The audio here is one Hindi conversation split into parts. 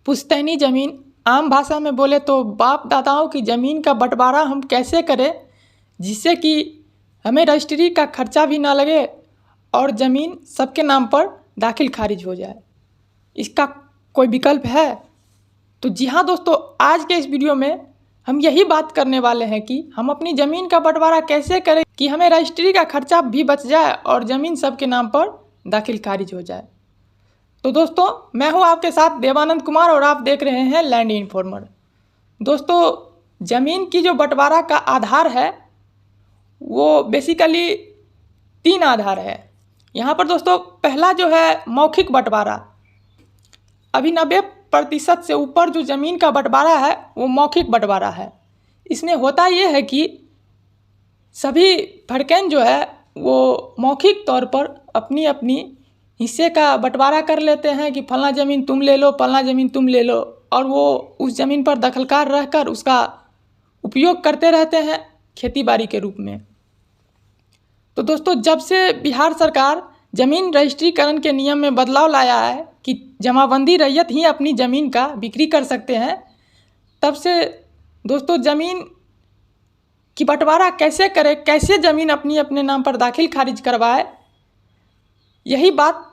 पुश्तैनी ज़मीन, आम भाषा में बोले तो बाप दादाओं की ज़मीन का बंटवारा हम कैसे करें जिससे कि हमें रजिस्ट्री का खर्चा भी ना लगे और ज़मीन सबके नाम पर दाखिल खारिज हो जाए। इसका कोई विकल्प है? तो जी हाँ दोस्तों, आज के इस वीडियो में हम यही बात करने वाले हैं कि हम अपनी ज़मीन का बंटवारा कैसे करें कि हमें रजिस्ट्री का खर्चा भी बच जाए और ज़मीन सबके नाम पर दाखिल खारिज हो जाए। तो दोस्तों, मैं हूं आपके साथ देवानंद कुमार और आप देख रहे हैं लैंड इन्फॉर्मर। दोस्तों, ज़मीन की जो बंटवारा का आधार है वो बेसिकली 3 आधार है। यहाँ पर दोस्तों पहला जो है मौखिक बंटवारा। अभी 90% से ऊपर जो ज़मीन का बंटवारा है वो मौखिक बंटवारा है। इसमें होता ये है कि सभी फरकें जो है वो मौखिक तौर पर अपनी अपनी हिस्से का बंटवारा कर लेते हैं कि फलना ज़मीन तुम ले लो, फलना ज़मीन तुम ले लो, और वो उस ज़मीन पर दखलकार रहकर उसका उपयोग करते रहते हैं खेती बाड़ी के रूप में। तो दोस्तों, जब से बिहार सरकार ज़मीन रजिस्ट्रीकरण के नियम में बदलाव लाया है कि जमाबंदी रैयत ही अपनी ज़मीन का बिक्री कर सकते हैं, तब से दोस्तों ज़मीन की बंटवारा कैसे करें, कैसे ज़मीन अपनी अपने नाम पर दाखिल खारिज करवाए, यही बात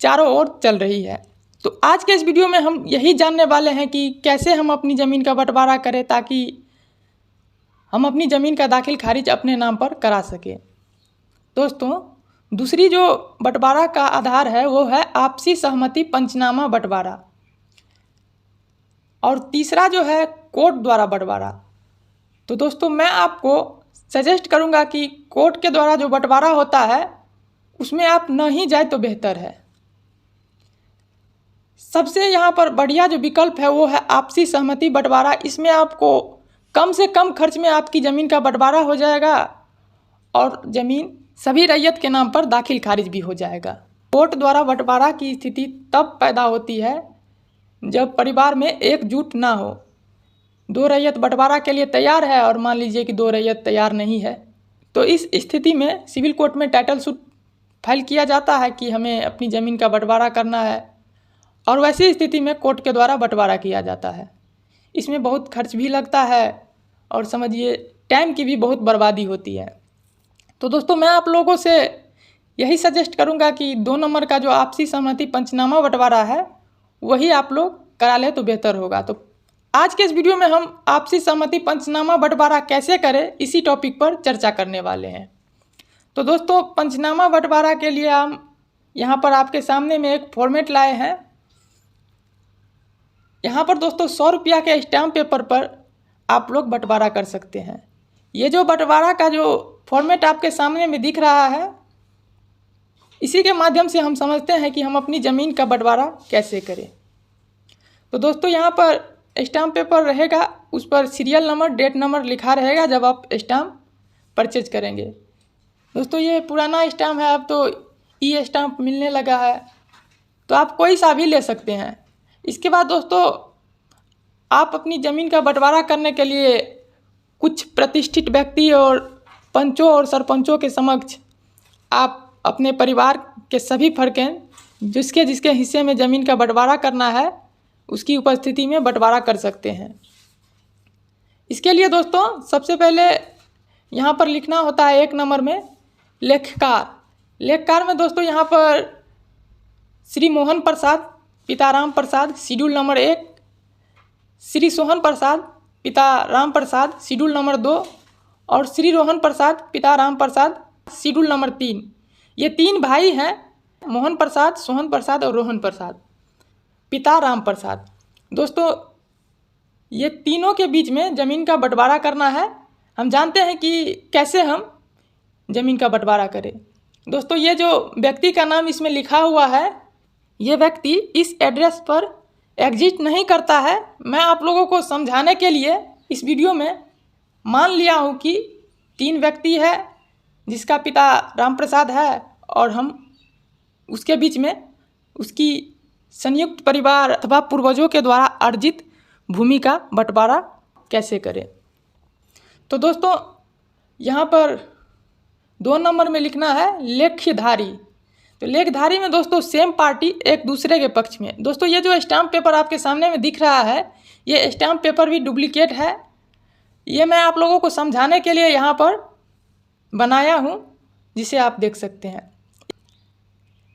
चारों ओर चल रही है। तो आज के इस वीडियो में हम यही जानने वाले हैं कि कैसे हम अपनी ज़मीन का बंटवारा करें ताकि हम अपनी ज़मीन का दाखिल खारिज अपने नाम पर करा सकें। दोस्तों, दूसरी जो बंटवारा का आधार है वो है आपसी सहमति पंचनामा बंटवारा, और तीसरा जो है कोर्ट द्वारा बंटवारा। तो दोस्तों, मैं आपको सजेस्ट करूंगा कि कोर्ट के द्वारा जो बंटवारा होता है उसमें आप न ही जाए तो बेहतर है। सबसे यहाँ पर बढ़िया जो विकल्प है वो है आपसी सहमति बंटवारा। इसमें आपको कम से कम खर्च में आपकी ज़मीन का बंटवारा हो जाएगा और ज़मीन सभी रैयत के नाम पर दाखिल खारिज भी हो जाएगा। कोर्ट द्वारा बंटवारा की स्थिति तब पैदा होती है जब परिवार में एकजुट ना हो। 2 रैयत बंटवारा के लिए तैयार है और मान लीजिए कि 2 रैयत तैयार नहीं है, तो इस स्थिति में सिविल कोर्ट में टाइटल सूट फाइल किया जाता है कि हमें अपनी ज़मीन का बंटवारा करना है, और वैसी स्थिति में कोर्ट के द्वारा बंटवारा किया जाता है। इसमें बहुत खर्च भी लगता है और समझिए टाइम की भी बहुत बर्बादी होती है। तो दोस्तों, मैं आप लोगों से यही सजेस्ट करूंगा कि 2 नंबर का जो आपसी सहमति पंचनामा बंटवारा है वही आप लोग करा ले तो बेहतर होगा। तो आज के इस वीडियो में हम आपसी सहमति पंचनामा बंटवारा कैसे करें इसी टॉपिक पर चर्चा करने वाले हैं। तो दोस्तों, पंचनामा बंटवारा के लिए हम यहाँ पर आपके सामने में एक फॉर्मेट लाए हैं। यहाँ पर दोस्तों 100 रुपया के स्टैम्प पेपर पर आप लोग बंटवारा कर सकते हैं। ये जो बंटवारा का जो फॉर्मेट आपके सामने में दिख रहा है, इसी के माध्यम से हम समझते हैं कि हम अपनी ज़मीन का बंटवारा कैसे करें। तो दोस्तों, यहाँ पर स्टाम्प पेपर रहेगा, उस पर सीरियल नंबर, डेट नंबर लिखा रहेगा जब आप स्टाम्प परचेज करेंगे। दोस्तों, ये पुराना स्टाम्प है, अब तो ई स्टाम्प मिलने लगा है, तो आप कोई सा भी ले सकते हैं। इसके बाद दोस्तों, आप अपनी ज़मीन का बंटवारा करने के लिए कुछ प्रतिष्ठित व्यक्ति और पंचों और सरपंचों के समक्ष आप अपने परिवार के सभी फरकें जिसके जिसके हिस्से में ज़मीन का बंटवारा करना है उसकी उपस्थिति में बंटवारा कर सकते हैं। इसके लिए दोस्तों सबसे पहले यहाँ पर लिखना होता है 1 नंबर में लेखकार। लेखकार में दोस्तों यहाँ पर श्री मोहन प्रसाद पिता राम प्रसाद शेड्यूल नंबर 1, श्री सोहन प्रसाद पिता राम प्रसाद शेड्यूल नंबर 2, और श्री रोहन प्रसाद पिता राम प्रसाद शेड्यूल नंबर 3। ये 3 भाई हैं, मोहन प्रसाद, सोहन प्रसाद और रोहन प्रसाद पिता राम प्रसाद। दोस्तों, ये तीनों के बीच में ज़मीन का बंटवारा करना है। हम जानते हैं कि कैसे हम ज़मीन का बंटवारा करें। दोस्तों, ये जो व्यक्ति का नाम इसमें लिखा हुआ है, ये व्यक्ति इस एड्रेस पर एग्जिस्ट नहीं करता है। मैं आप लोगों को समझाने के लिए इस वीडियो में मान लिया हूँ कि 3 व्यक्ति है जिसका पिता राम प्रसाद है और हम उसके बीच में उसकी संयुक्त परिवार अथवा पूर्वजों के द्वारा अर्जित भूमि का बंटवारा कैसे करें। तो दोस्तों, यहाँ पर 2 नंबर में लिखना है लेख्यधारी। तो लेखधारी में दोस्तों सेम पार्टी एक दूसरे के पक्ष में। दोस्तों ये जो स्टाम्प पेपर आपके सामने में दिख रहा है, ये स्टाम्प पेपर भी डुप्लीकेट है। ये मैं आप लोगों को समझाने के लिए यहाँ पर बनाया हूँ, जिसे आप देख सकते हैं।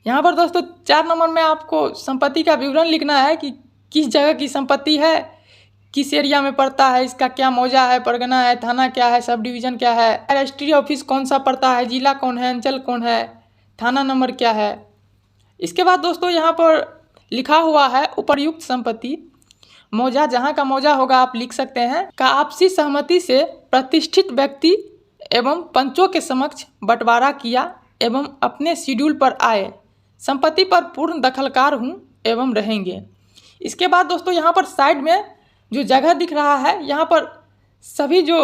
यहाँ पर दोस्तों 4 नंबर में आपको संपत्ति का विवरण लिखना है कि किस जगह की संपत्ति है, किस एरिया में पड़ता है, इसका क्या मौजा है, परगना है, थाना क्या है, सब डिवीज़न क्या है, रजिस्ट्री ऑफिस कौन सा पड़ता है, जिला कौन है, अंचल कौन है, थाना नंबर क्या है। इसके बाद दोस्तों यहाँ पर लिखा हुआ है उपर्युक्त संपत्ति मौजा, जहाँ का मौजा होगा आप लिख सकते हैं, का आपसी सहमति से प्रतिष्ठित व्यक्ति एवं पंचों के समक्ष बंटवारा किया एवं अपने शेड्यूल पर आए, संपत्ति पर पूर्ण दखलकार हूँ एवं रहेंगे। इसके बाद दोस्तों यहाँ पर साइड में जो जगह दिख रहा है, यहाँ पर सभी जो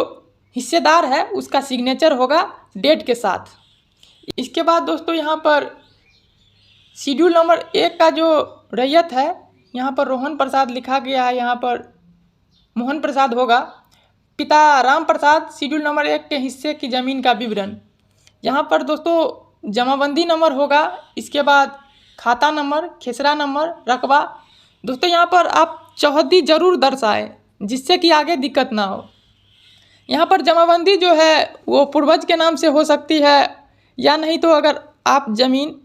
हिस्सेदार है उसका सिग्नेचर होगा डेट के साथ। इसके बाद दोस्तों यहाँ पर शेड्यूल नंबर 1 का जो रैयत है, यहाँ पर रोहन प्रसाद लिखा गया है, यहाँ पर मोहन प्रसाद होगा। पिता राम प्रसाद शेड्यूल नंबर 1 के हिस्से की ज़मीन का विवरण। यहाँ पर दोस्तों जमाबंदी नंबर होगा, इसके बाद खाता नंबर, खेसरा नंबर, रकबा। दोस्तों यहाँ पर आप चौहद्दी जरूर दर्शाएं, जिससे कि आगे दिक्कत ना हो। यहाँ पर जमाबंदी जो है वो पूर्वज के नाम से हो सकती है, या नहीं तो अगर आप ज़मीन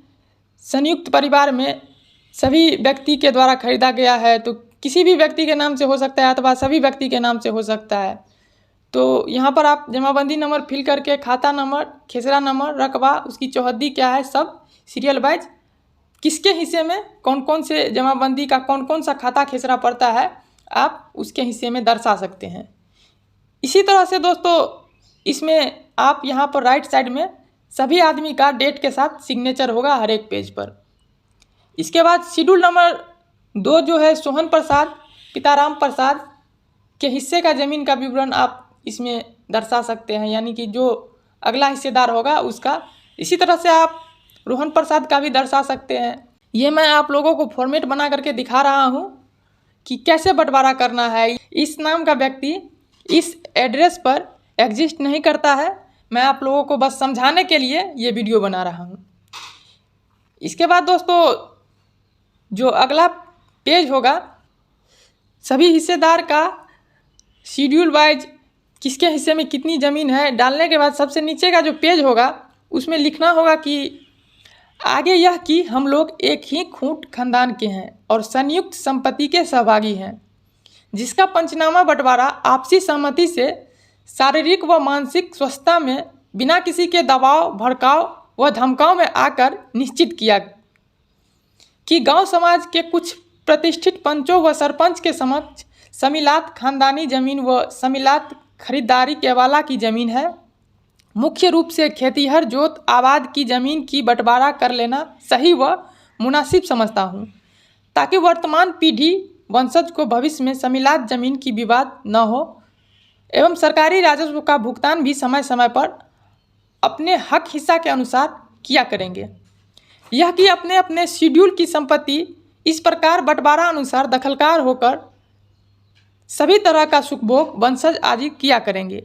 संयुक्त परिवार में सभी व्यक्ति के द्वारा खरीदा गया है तो किसी भी व्यक्ति के नाम से हो सकता है, अथवा सभी व्यक्ति के नाम से हो सकता है। तो यहाँ पर आप जमाबंदी नंबर फिल करके खाता नंबर, खेसरा नंबर, रकबा, उसकी चौहद्दी क्या है, सब सीरियल वाइज किसके हिस्से में कौन कौन से जमाबंदी का कौन कौन सा खाता खेसरा पड़ता है, आप उसके हिस्से में दर्शा सकते हैं। इसी तरह से दोस्तों इसमें आप यहाँ पर राइट साइड में सभी आदमी का डेट के साथ सिग्नेचर होगा हर एक पेज पर। इसके बाद शेड्यूल नंबर 2 जो है सोहन प्रसाद पिता राम प्रसाद के हिस्से का ज़मीन का विवरण आप इसमें दर्शा सकते हैं, यानी कि जो अगला हिस्सेदार होगा उसका। इसी तरह से आप रोहन प्रसाद का भी दर्शा सकते हैं। ये मैं आप लोगों को फॉर्मेट बना करके दिखा रहा हूँ कि कैसे बंटवारा करना है। इस नाम का व्यक्ति इस एड्रेस पर एग्जिस्ट नहीं करता है, मैं आप लोगों को बस समझाने के लिए ये वीडियो बना रहा हूँ। इसके बाद दोस्तों जो अगला पेज होगा, सभी हिस्सेदार का शेड्यूल वाइज किसके हिस्से में कितनी ज़मीन है डालने के बाद सबसे नीचे का जो पेज होगा उसमें लिखना होगा कि आगे यह कि हम लोग एक ही खूंट खानदान के हैं और संयुक्त संपत्ति के सहभागी हैं, जिसका पंचनामा बंटवारा आपसी सहमति से शारीरिक व मानसिक स्वस्थता में बिना किसी के दबाव, भड़काव व धमकाव में आकर निश्चित किया कि गांव समाज के कुछ प्रतिष्ठित पंचों व सरपंच के समक्ष समिलात खानदानी जमीन व समिलात खरीदारी केवाला की ज़मीन है। मुख्य रूप से खेतीहर जोत आबाद की ज़मीन की बंटवारा कर लेना सही व मुनासिब समझता हूँ, ताकि वर्तमान पीढ़ी वंशज को भविष्य में समिलात ज़मीन की विवाद न हो एवं सरकारी राजस्व का भुगतान भी समय समय पर अपने हक हिस्सा के अनुसार किया करेंगे। यह कि अपने अपने शेड्यूल की संपत्ति इस प्रकार बंटवारा अनुसार दखलकार होकर सभी तरह का सुखभोग वंशज आदि किया करेंगे।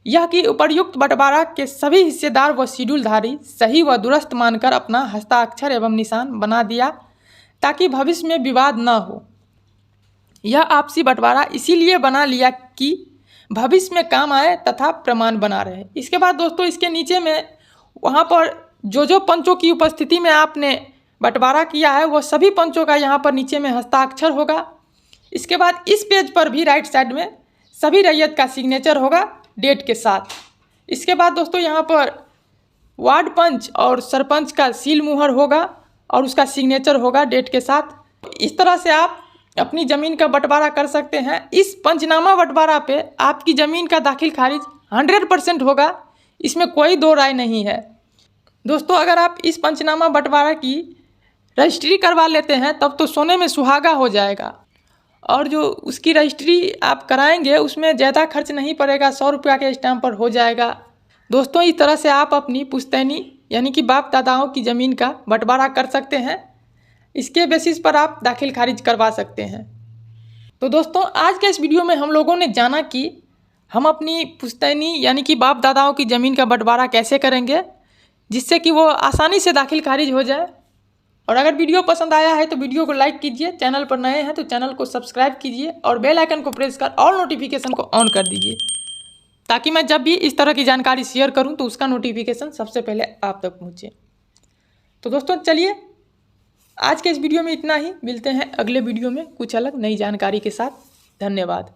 यह कि उपर्युक्त बंटवारा के सभी हिस्सेदार व शेड्यूलधारी सही व दुरुस्त मानकर अपना हस्ताक्षर एवं निशान बना दिया, ताकि भविष्य में विवाद न हो। यह आपसी बंटवारा इसीलिए बना लिया कि भविष्य में काम आए तथा प्रमाण बना रहे। इसके बाद दोस्तों इसके नीचे में वहाँ पर जो पंचों की उपस्थिति में आपने बंटवारा किया है वो सभी पंचों का यहाँ पर नीचे में हस्ताक्षर होगा। इसके बाद इस पेज पर भी राइट साइड में सभी रैयत का सिग्नेचर होगा डेट के साथ। इसके बाद दोस्तों यहाँ पर वार्ड पंच और सरपंच का सील मुहर होगा और उसका सिग्नेचर होगा डेट के साथ। इस तरह से आप अपनी ज़मीन का बंटवारा कर सकते हैं। इस पंचनामा बंटवारा पे आपकी ज़मीन का दाखिल खारिज 100% होगा, इसमें कोई दो राय नहीं है। दोस्तों अगर आप इस पंचनामा बंटवारा की रजिस्ट्री करवा लेते हैं तब तो सोने में सुहागा हो जाएगा, और जो उसकी रजिस्ट्री आप कराएंगे उसमें ज़्यादा खर्च नहीं पड़ेगा, 100 रुपया के स्टैम्प पर हो जाएगा। दोस्तों इस तरह से आप अपनी पुश्तैनी यानी कि बाप दादाओं की ज़मीन का बंटवारा कर सकते हैं। इसके बेसिस पर आप दाखिल खारिज करवा सकते हैं। तो दोस्तों आज के इस वीडियो में हम लोगों ने जाना कि हम अपनी पुश्तैनी यानी कि बाप दादाओं की ज़मीन का बंटवारा कैसे करेंगे जिससे कि वो आसानी से दाखिल खारिज हो जाए। और अगर वीडियो पसंद आया है तो वीडियो को लाइक कीजिए, चैनल पर नए हैं तो चैनल को सब्सक्राइब कीजिए और बेल आइकन को प्रेस कर ऑल नोटिफिकेशन को ऑन कर दीजिए, ताकि मैं जब भी इस तरह की जानकारी शेयर करूं तो उसका नोटिफिकेशन सबसे पहले आप तक पहुंचे। तो दोस्तों चलिए आज के इस वीडियो में इतना ही, मिलते हैं अगले वीडियो में कुछ अलग नई जानकारी के साथ। धन्यवाद।